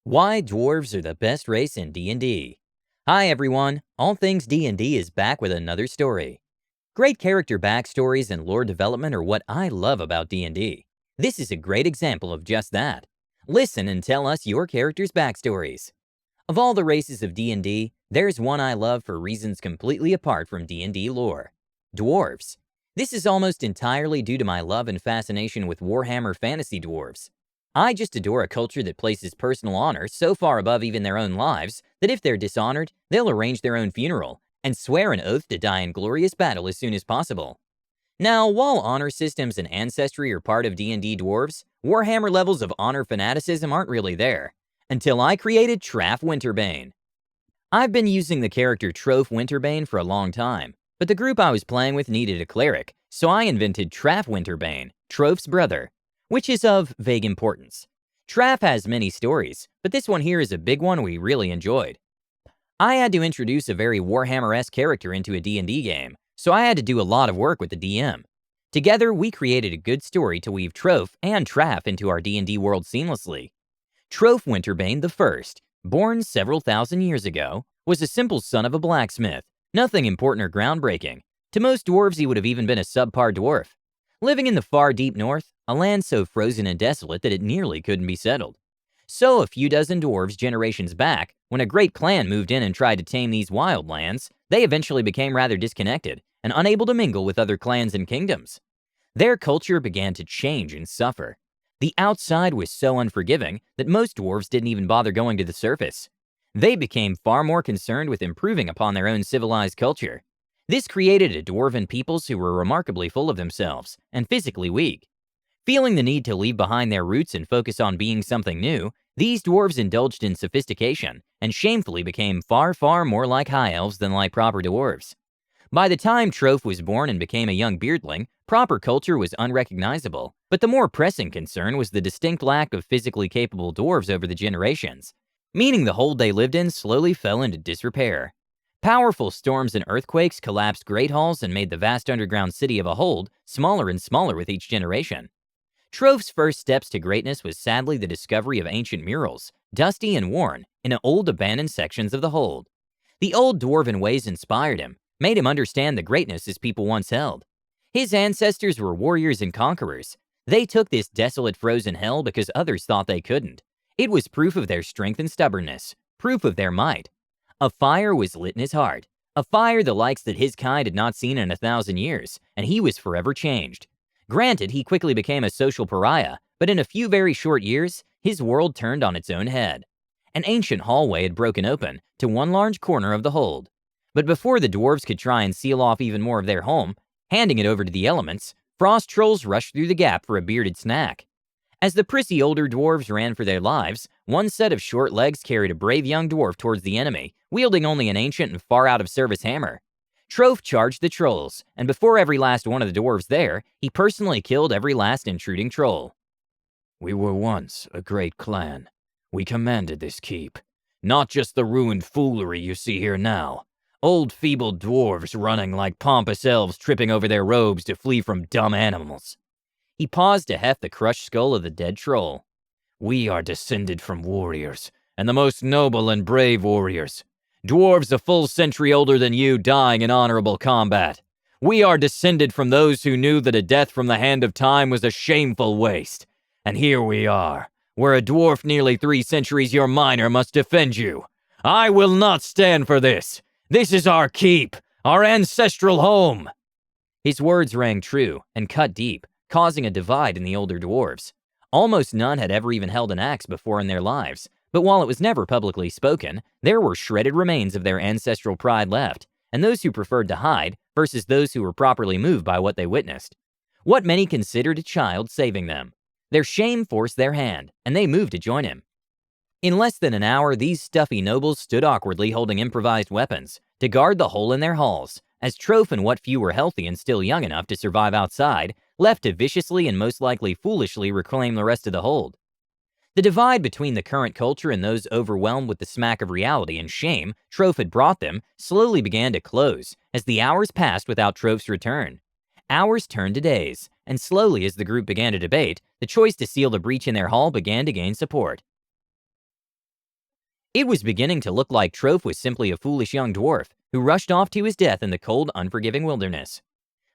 Why dwarves are the best race in D&D. Hi everyone, All Things D&D is back with another story. Great character backstories and lore development are what I love about D&D. This is a great example of just that. Listen and tell us your characters' backstories. Of all the races of D&D, there's one I love for reasons completely apart from D&D lore. Dwarves. This is almost entirely due to my love and fascination with Warhammer Fantasy Dwarves. I just adore a culture that places personal honor so far above even their own lives that if they're dishonored, they'll arrange their own funeral and swear an oath to die in glorious battle as soon as possible. Now, while honor systems and ancestry are part of D&D Dwarves, Warhammer levels of honor fanaticism aren't really there. Until I created Traff Winterbane. I've been using the character Trofe Winterbane for a long time, but the group I was playing with needed a cleric, so I invented Traff Winterbane, Trofe's brother, which is of vague importance. Traff has many stories, but this one here is a big one we really enjoyed. I had to introduce a very Warhammer-esque character into a D&D game, so I had to do a lot of work with the DM. Together, we created a good story to weave Trofe and Traff into our D&D world seamlessly. Trofe Winterbane the First, born several thousand years ago, was a simple son of a blacksmith, nothing important or groundbreaking. To most dwarves, he would have even been a subpar dwarf. Living in the far deep north, a land so frozen and desolate that it nearly couldn't be settled. So a few dozen dwarves generations back, when a great clan moved in and tried to tame these wild lands, they eventually became rather disconnected and unable to mingle with other clans and kingdoms. Their culture began to change and suffer. The outside was so unforgiving that most dwarves didn't even bother going to the surface. They became far more concerned with improving upon their own civilized culture. This created a dwarven peoples who were remarkably full of themselves and physically weak. Feeling the need to leave behind their roots and focus on being something new, these dwarves indulged in sophistication and shamefully became far, far more like high elves than like proper dwarves. By the time Trofe was born and became a young beardling, proper culture was unrecognizable, but the more pressing concern was the distinct lack of physically capable dwarves over the generations, meaning the hold they lived in slowly fell into disrepair. Powerful storms and earthquakes collapsed great halls and made the vast underground city of a hold smaller and smaller with each generation. Trofe's first steps to greatness was sadly the discovery of ancient murals, dusty and worn, in old abandoned sections of the hold. The old dwarven ways inspired him, made him understand the greatness his people once held. His ancestors were warriors and conquerors. They took this desolate frozen hell because others thought they couldn't. It was proof of their strength and stubbornness, proof of their might. A fire was lit in his heart, a fire the likes that his kind had not seen in 1,000 years, and he was forever changed. Granted, he quickly became a social pariah, but in a few very short years, his world turned on its own head. An ancient hallway had broken open to one large corner of the hold. But before the dwarves could try and seal off even more of their home, handing it over to the elements, frost trolls rushed through the gap for a bearded snack. As the prissy older dwarves ran for their lives, one set of short legs carried a brave young dwarf towards the enemy, wielding only an ancient and far out-of-service hammer. Trofe charged the trolls, and before every last one of the dwarves there, he personally killed every last intruding troll. We were once a great clan. We commanded this keep. Not just the ruined foolery you see here now. Old feeble dwarves running like pompous elves tripping over their robes to flee from dumb animals. He paused to heft the crushed skull of the dead troll. We are descended from warriors, and the most noble and brave warriors. Dwarves a full century older than you dying in honorable combat. We are descended from those who knew that a death from the hand of time was a shameful waste. And here we are, where a dwarf nearly 3 centuries your minor must defend you. I will not stand for this. This is our keep, our ancestral home. His words rang true and cut deep, causing a divide in the older dwarves. Almost none had ever even held an axe before in their lives, but while it was never publicly spoken, there were shredded remains of their ancestral pride left, and those who preferred to hide versus those who were properly moved by what they witnessed. What many considered a child saving them. Their shame forced their hand, and they moved to join him. In less than an hour, these stuffy nobles stood awkwardly holding improvised weapons to guard the hole in their halls, as Trofe and what few were healthy and still young enough to survive outside left to viciously and most likely foolishly reclaim the rest of the hold. The divide between the current culture and those overwhelmed with the smack of reality and shame Trofe had brought them slowly began to close as the hours passed without Trofe's return. Hours turned to days, and slowly as the group began to debate, the choice to seal the breach in their hall began to gain support. It was beginning to look like Trofe was simply a foolish young dwarf who rushed off to his death in the cold, unforgiving wilderness.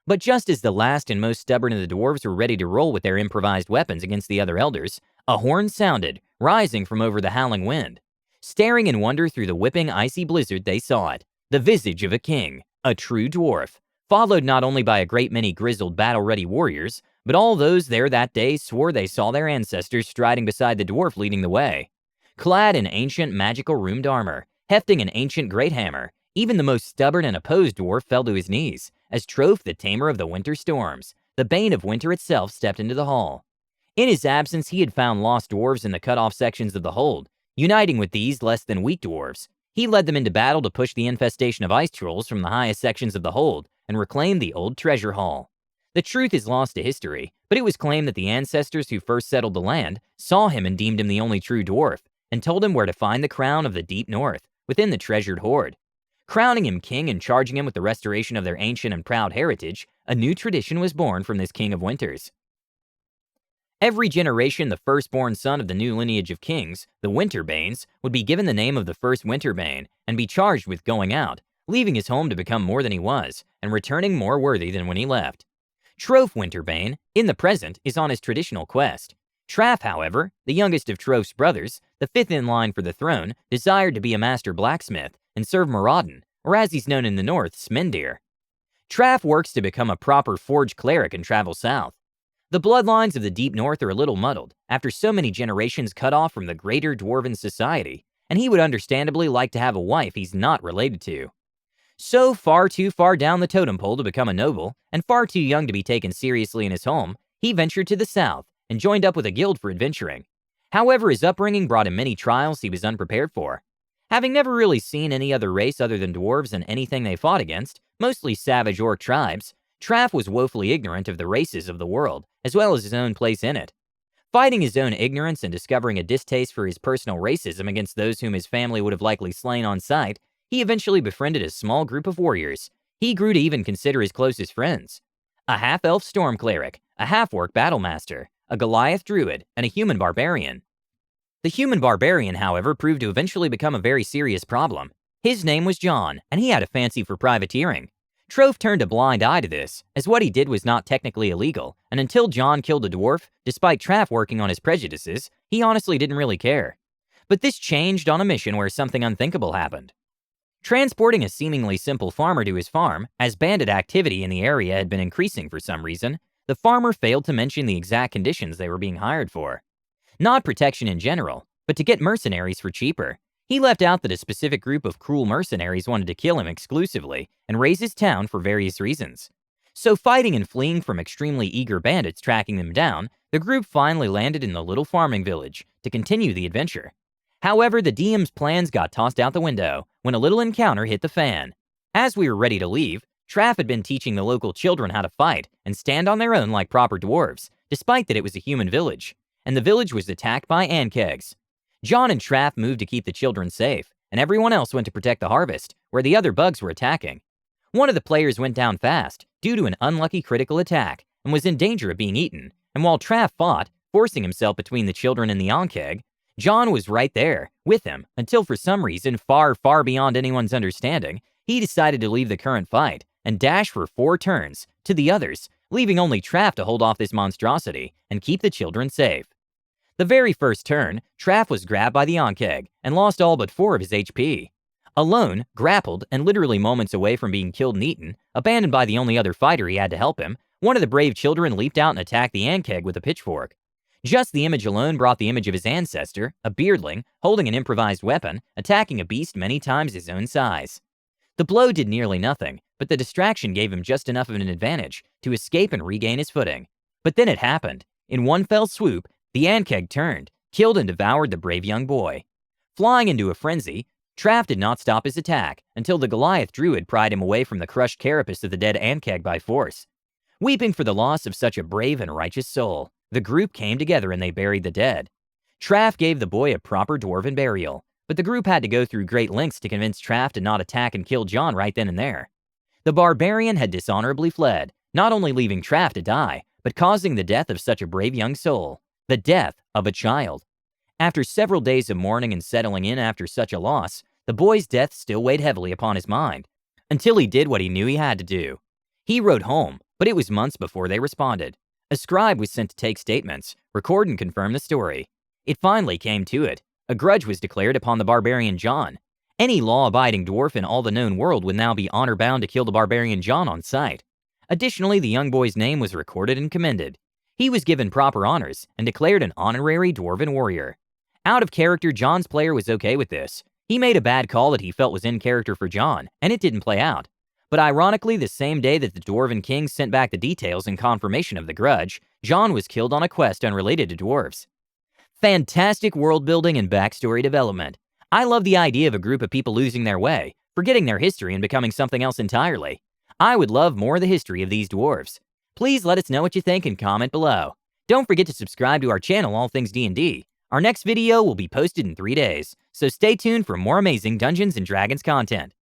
But just as the last and most stubborn of the dwarves were ready to roll with their improvised weapons against the other elders, a horn sounded, rising from over the howling wind. Staring in wonder through the whipping icy blizzard, they saw it, the visage of a king, a true dwarf, followed not only by a great many grizzled battle-ready warriors, but all those there that day swore they saw their ancestors striding beside the dwarf leading the way. Clad in ancient magical rumed armor, hefting an ancient great hammer, even the most stubborn and opposed dwarf fell to his knees, as Trofe, the tamer of the winter storms, the bane of winter itself, stepped into the hall. In his absence, he had found lost dwarves in the cut-off sections of the hold. Uniting with these less than weak dwarves, he led them into battle to push the infestation of ice trolls from the highest sections of the hold and reclaim the old treasure hall. The truth is lost to history, but it was claimed that the ancestors who first settled the land saw him and deemed him the only true dwarf, and told him where to find the crown of the deep north, within the treasured hoard. Crowning him king and charging him with the restoration of their ancient and proud heritage, a new tradition was born from this king of winters. Every generation, the firstborn son of the new lineage of kings, the Winterbanes, would be given the name of the first Winterbane and be charged with going out, leaving his home to become more than he was, and returning more worthy than when he left. Trofe Winterbane, in the present, is on his traditional quest. Traff, however, the youngest of Trofe's brothers, the fifth in line for the throne, desired to be a master blacksmith and serve Moradin, or as he's known in the north, Smendir. Traff works to become a proper forge cleric and travel south. The bloodlines of the deep north are a little muddled after so many generations cut off from the greater dwarven society, and he would understandably like to have a wife he's not related to. So far too far down the totem pole to become a noble, and far too young to be taken seriously in his home, he ventured to the south and joined up with a guild for adventuring. However, his upbringing brought him many trials he was unprepared for. Having never really seen any other race other than dwarves and anything they fought against, mostly savage orc tribes, Traff was woefully ignorant of the races of the world, as well as his own place in it. Fighting his own ignorance and discovering a distaste for his personal racism against those whom his family would have likely slain on sight, he eventually befriended a small group of warriors he grew to even consider his closest friends. A half-elf storm cleric, a half-orc battlemaster, a Goliath druid, and a human barbarian. The human barbarian, however, proved to eventually become a very serious problem. His name was John, and he had a fancy for privateering. Trofe turned a blind eye to this, as what he did was not technically illegal, and until John killed a dwarf, despite Traff working on his prejudices, he honestly didn't really care. But this changed on a mission where something unthinkable happened. Transporting a seemingly simple farmer to his farm, as bandit activity in the area had been increasing for some reason, the farmer failed to mention the exact conditions they were being hired for. Not protection in general, but to get mercenaries for cheaper. He left out that a specific group of cruel mercenaries wanted to kill him exclusively and raze his town for various reasons. So fighting and fleeing from extremely eager bandits tracking them down, the group finally landed in the little farming village to continue the adventure. However, the DM's plans got tossed out the window when a little encounter hit the fan. As we were ready to leave, Traff had been teaching the local children how to fight and stand on their own like proper dwarves, despite that it was a human village, and the village was attacked by ankegs. John and Traff moved to keep the children safe, and everyone else went to protect the harvest, where the other bugs were attacking. One of the players went down fast due to an unlucky critical attack and was in danger of being eaten, and while Traff fought, forcing himself between the children and the ankeg, John was right there, with him, until for some reason far, far beyond anyone's understanding, he decided to leave the current fight and dash for 4 turns to the others, leaving only Traff to hold off this monstrosity and keep the children safe. The very first turn, Traff was grabbed by the ankeg and lost all but 4 of his HP. Alone, grappled, and literally moments away from being killed and eaten, abandoned by the only other fighter he had to help him, one of the brave children leaped out and attacked the ankeg with a pitchfork. Just the image alone brought the image of his ancestor, a beardling, holding an improvised weapon, attacking a beast many times his own size. The blow did nearly nothing, but the distraction gave him just enough of an advantage to escape and regain his footing. But then it happened. In one fell swoop, the ankeg turned, killed and devoured the brave young boy. Flying into a frenzy, Traff did not stop his attack until the Goliath druid pried him away from the crushed carapace of the dead ankeg by force. Weeping for the loss of such a brave and righteous soul, the group came together and they buried the dead. Traff gave the boy a proper dwarven burial, but the group had to go through great lengths to convince Traff to not attack and kill John right then and there. The barbarian had dishonorably fled, not only leaving Traff to die, but causing the death of such a brave young soul. The death of a child. After several days of mourning and settling in after such a loss, the boy's death still weighed heavily upon his mind, until he did what he knew he had to do. He wrote home, but it was months before they responded. A scribe was sent to take statements, record and confirm the story. It finally came to it. A grudge was declared upon the barbarian John. Any law-abiding dwarf in all the known world would now be honor-bound to kill the barbarian John on sight. Additionally, the young boy's name was recorded and commended. He was given proper honors and declared an honorary dwarven warrior. Out of character, John's player was okay with this. He made a bad call that he felt was in character for John, and it didn't play out. But ironically, the same day that the Dwarven King sent back the details and confirmation of the grudge, John was killed on a quest unrelated to dwarves. Fantastic world building and backstory development. I love the idea of a group of people losing their way, forgetting their history and becoming something else entirely. I would love more of the history of these dwarves. Please let us know what you think and comment below. Don't forget to subscribe to our channel, All Things D&D. Our next video will be posted in 3 days, so stay tuned for more amazing Dungeons & Dragons content.